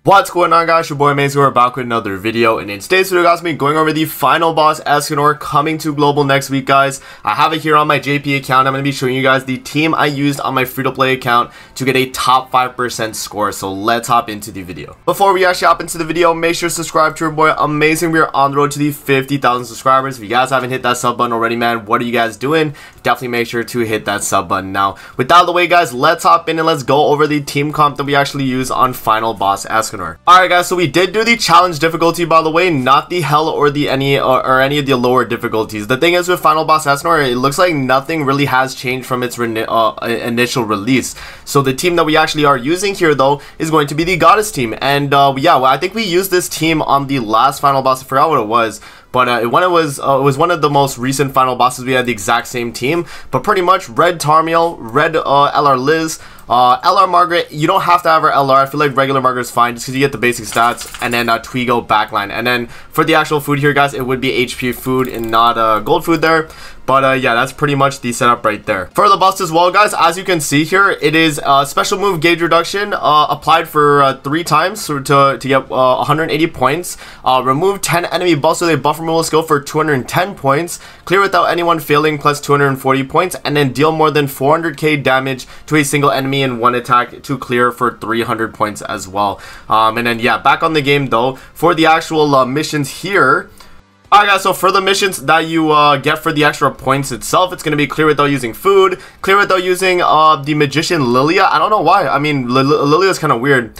What's going on, guys? Your boy Maze. We're back with another video, and in today's video, guys, me going over the final boss Escanor coming to global next week, guys. I have it here on my JP account. I'm going to be showing you guys the team I used on my free-to-play account to get a top 5% score. So let's hop into the video. Before we actually hop into the video, make sure to subscribe to your boy Amazing. We are on the road to the 50,000 subscribers. If you guys haven't hit that sub button already, man, what are you guys doing? Definitely make sure to hit that sub button. Now, with that out of the way, guys, let's hop in and let's go over the team comp that we actually use on final boss Escanor. Alright, guys, so we did do the challenge difficulty, by the way, not the hell or the any of the lower difficulties. The thing is, with final boss Escanor, it looks like nothing really has changed from its initial release. So the team that we actually are using here, though, is going to be the goddess team. And yeah, well, I think we used this team on the last final boss. I forgot what it was. But when it was one of the most recent final bosses, we had the exact same team. But pretty much red Tarmiel, red LR Liz, LR Margaret. You don't have to have her LR. I feel like regular Margaret is fine just because you get the basic stats. And then Twigo backline. And then for the actual food here, guys, it would be HP food and not gold food there. But yeah, that's pretty much the setup right there. For the buffs as well, guys, as you can see here, it is special move gauge reduction applied for 3 times to get 180 points. Remove 10 enemy buffs with a buff removal skill for 210 points. Clear without anyone failing plus 240 points. And then deal more than 400k damage to a single enemy in one attack to clear for 300 points as well. And then yeah, back on the game though, for the actual missions here. Alright, guys, so for the missions that you get for the extra points itself, it's going to be clear without using food, clear without using the magician Lilia. I don't know why. I mean, Lilia is kind of weird.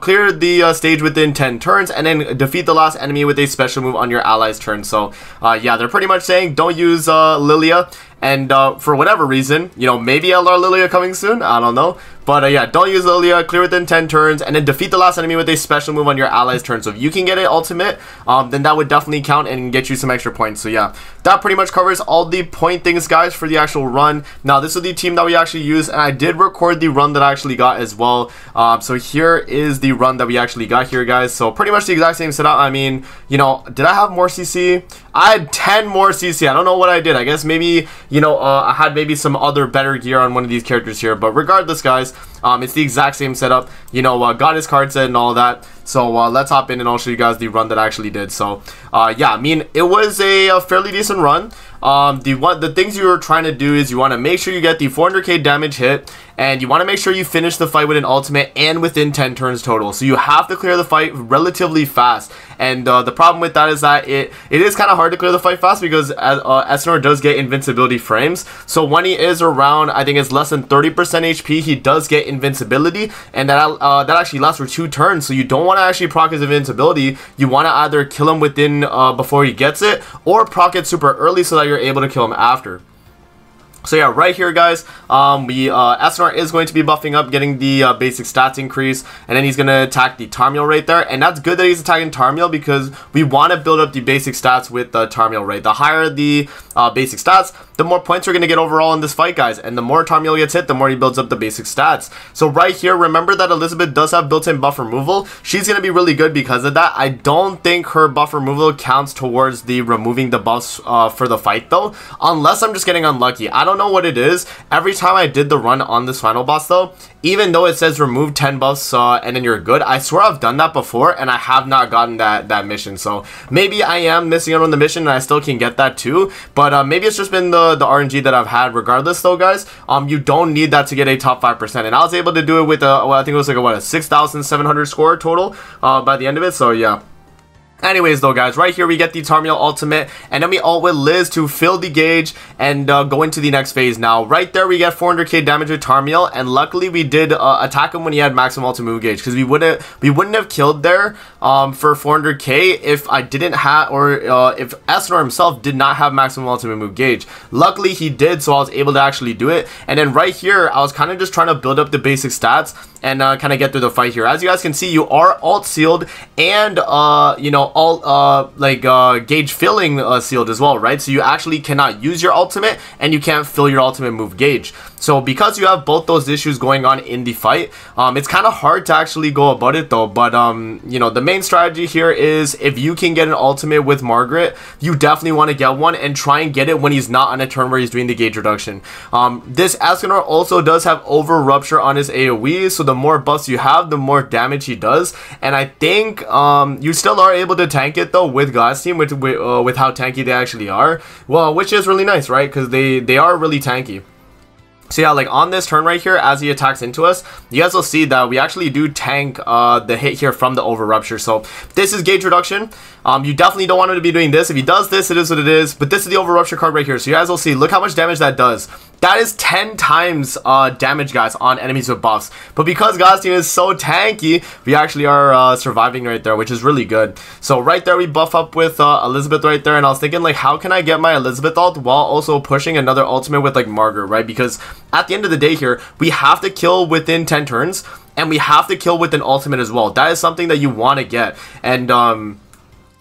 Clear the stage within 10 turns, and then defeat the last enemy with a special move on your ally's turn. So yeah, they're pretty much saying don't use Lilia. And for whatever reason, you know, maybe LR Lilia coming soon, I don't know. But yeah, don't use Lilia, clear within 10 turns, and then defeat the last enemy with a special move on your ally's turn. So if you can get it ultimate, then that would definitely count and get you some extra points. So yeah, that pretty much covers all the point things, guys, for the actual run. Now, this is the team that we actually used, and I did record the run that I actually got as well. So here is the run that we actually got here, guys. So pretty much the exact same setup. I mean, you know, did I have more CC? I had 10 more CC. I don't know what I did. I guess maybe, you know, I had maybe some other better gear on one of these characters here. But regardless, guys, it's the exact same setup. You know, got his card set and all that. So let's hop in and I'll show you guys the run that I actually did. So yeah, I mean, it was a fairly decent run. The things you're trying to do is you want to make sure you get the 400k damage hit, and you want to make sure you finish the fight with an ultimate and within 10 turns total. So you have to clear the fight relatively fast. And the problem with that is that it is kind of hard to clear the fight fast because Escanor does get invincibility frames. So when he is around, I think it's less than 30% HP, he does get invincibility, and that actually lasts for 2 turns. So you don't want to actually proc his invincibility. You want to either kill him within before he gets it, or proc it super early so that you're able to kill him after. So yeah, right here, guys, Escanor is going to be buffing up, getting the basic stats increase, and then he's going to attack the Tarmiel right there. And that's good that he's attacking Tarmiel because we want to build up the basic stats with Tarmiel, right? The higher the basic stats, the more points we're going to get overall in this fight, guys. And the more Tarmiel gets hit, the more he builds up the basic stats. So right here, remember that Elizabeth does have built-in buff removal. She's going to be really good because of that. I don't think her buff removal counts towards the removing the buffs for the fight, though, unless I'm just getting unlucky. I don't know what it is. Every time I did the run on this final boss, though, even though it says remove 10 buffs and then you're good, I swear I've done that before and I have not gotten that mission. So maybe I am missing out on the mission and I still can get that too, but maybe it's just been the RNG that I've had. Regardless though, guys, you don't need that to get a top 5%, and I was able to do it with well, I think it was like a 6,700 score total by the end of it. So yeah. Anyways though, guys, right here we get the Tarmiel ultimate, and then we ult with Liz to fill the gauge and go into the next phase. Now right there we get 400k damage with Tarmiel, and luckily we did attack him when he had maximum ultimate move gauge, because we wouldn't have killed there for 400k if I didn't have, or if Escanor himself did not have maximum ultimate move gauge. Luckily he did, so I was able to actually do it. And then right here I was kind of just trying to build up the basic stats and kind of get through the fight here. As you guys can see, you are alt sealed and you know, alt gauge filling sealed as well, right? So you actually cannot use your ultimate and you can't fill your ultimate move gauge. So because you have both those issues going on in the fight, it's kind of hard to actually go about it though. But you know, the main strategy here is if you can get an ultimate with Margaret, you definitely want to get one and try and get it when he's not on a turn where he's doing the gauge reduction. This Escanor also does have over rupture on his AoE, so the more buffs you have, the more damage he does. And I think you still are able to tank it though with God's team, with how tanky they actually are. Well, which is really nice, right? Because they are really tanky. So yeah, like on this turn right here, as he attacks into us, you guys will see that we actually do tank the hit here from the over rupture. So this is gauge reduction. You definitely don't want him to be doing this. If he does this, it is what it is. But this is the over rupture card right here. So you guys will see, look how much damage that does. That is 10 times damage, guys, on enemies with buffs. But because God's team is so tanky, we actually are surviving right there, which is really good. So right there, we buff up with Elizabeth right there. And I was thinking, like, how can I get my Elizabeth ult while also pushing another ultimate with, like, Margaret, right? Because at the end of the day here, we have to kill within 10 turns. And we have to kill with an ultimate as well. That is something that you want to get. And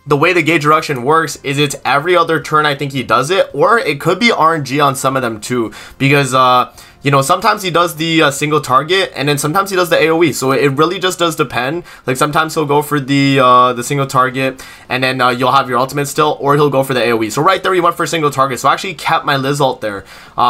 the way the gauge reduction works is it's every other turn I think he does it, or it could be RNG on some of them too, because you know, sometimes he does the single target, and then sometimes he does the AoE. So it really just does depend. Like sometimes he'll go for the single target, and then you'll have your ultimate still, or he'll go for the AoE. So right there, he went for single target. So I actually kept my Liz ult there.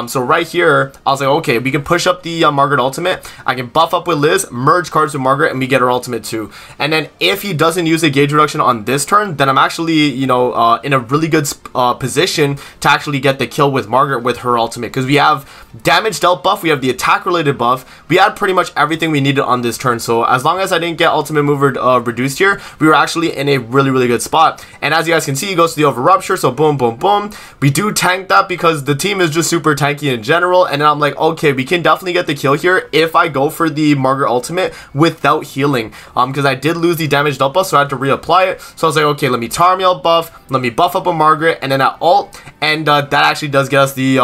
So right here, I was like, okay, we can push up the Margaret ultimate. I can buff up with Liz, merge cards with Margaret, and we get her ultimate too. And then if he doesn't use a gauge reduction on this turn, then I'm actually, you know, in a really good position to actually get the kill with Margaret with her ultimate, because we have damage dealt buff, we have the attack related buff, we had pretty much everything we needed on this turn. So as long as I didn't get ultimate mover reduced here, we were actually in a really good spot. And as you guys can see, he goes to the over rupture, so boom boom boom, we do tank that because the team is just super tanky in general. And then I'm like, okay, we can definitely get the kill here if I go for the Margaret ultimate without healing, because I did lose the damage dealt buff, so I had to reapply it. So I was like, okay, let me Tarmiel buff, let me buff up a Margaret, and then I ult, and that actually does get us the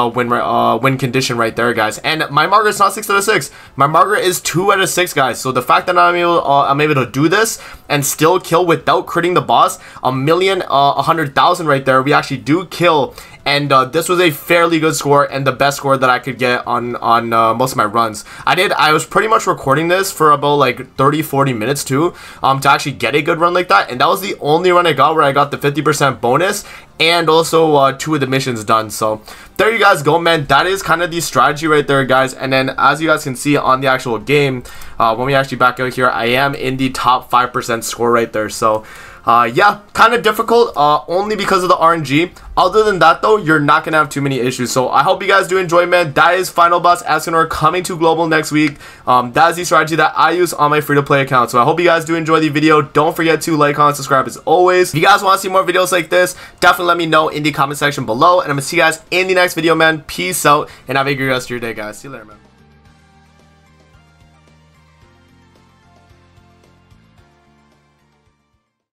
win condition right there, guys. And my Margaret's not 6 out of 6. My Margaret is 2 out of 6, guys. So the fact that I'm able to do this and still kill without critting the boss, 1,100,000 right there. We actually do kill. And this was a fairly good score and the best score that I could get on most of my runs. I was pretty much recording this for about like 30-40 minutes too, to actually get a good run like that. And that was the only run I got where I got the 50% bonus and also 2 of the missions done. So there you guys go, man. That is kind of the strategy right there, guys. And then as you guys can see on the actual game, when we actually back out here, I am in the top 5% score right there. So yeah, kind of difficult, only because of the RNG. Other than that though, you're not gonna have too many issues. So I hope you guys do enjoy, man. That is Final Boss Escanor coming to global next week. That is the strategy that I use on my free-to-play account. So I hope you guys do enjoy the video. Don't forget to like, comment, subscribe as always. If you guys want to see more videos like this, definitely let me know in the comment section below. And I'm gonna see you guys in the next video, man. Peace out and have a great rest of your day, guys. See you later, man.